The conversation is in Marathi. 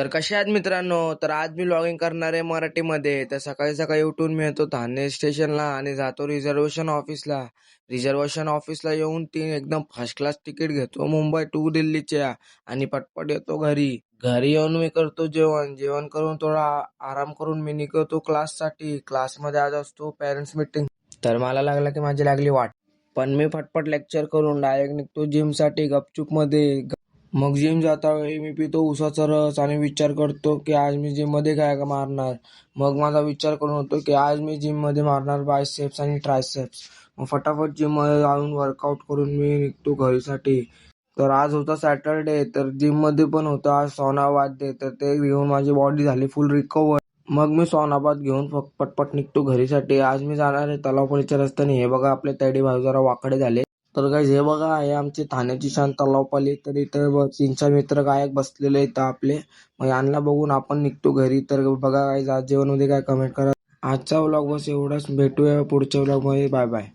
तर कशा आहात मित्रांनो? तर आज मी लॉगिंग करणार आहे मराठीमध्ये. तर सकाळी सकाळी उठून मी येतो ठाणे स्टेशनला आणि जातो रिझर्वेशन ऑफिसला. रिझर्वेशन ऑफिसला येऊन तीन एकदम फर्स्ट क्लास तिकीट घेतो मुंबई टू दिल्लीच्या आणि पटपट येतो घरी. घरी येऊन मी करतो जेवण. जेवण करून थोडा आराम करून मी निघतो क्लाससाठी. क्लासमध्ये आज असतो पेरेंट्स मीटिंग. तर मला लागलं की माझी लागली वाट. पण मी फटफट लेक्चर करून डायरेक्ट निघतो जिमसाठी गपचूपमध्ये. मग जिम जाता वेळी मी पितो उसाचा रस आणि विचार करतो की आज मी जिम मध्ये काय मारणार. मग माझा विचार करून होतो की आज मी जिम मध्ये मारणार बायसेप्स आणि ट्रायसेप्स. मग फटाफट जिम मध्ये जाऊन वर्कआउट करून मी निघतो घरीसाठी. तर आज होता सॅटरडे, तर जिम मध्ये पण होता आज साउना वाद्य, तर ते घेऊन माझी बॉडी झाली फुल रिकवर. मग मी सोनाबाद घेऊन पटपट निघतो घरीसाठी. आज मी जाणार आहे तलावपल्लीच्या रस्त्याने. हे बघा आपले तैडी भाऊ जरा वाकडे झाले. तर गाईज हे बघा आहे आमची ठाण्याची शान तलावपाली. तर इथं तीन चार मित्र गायक बसलेले इथं आपले. मग यांना बघून आपण निघतो घरी. तर बघा गाईज आज जेवण मध्ये काय कमेंट करा. आजचा व्लॉग बस एवढाच. भेटूया पुढच्या व्लॉग मध्ये. Bye bye.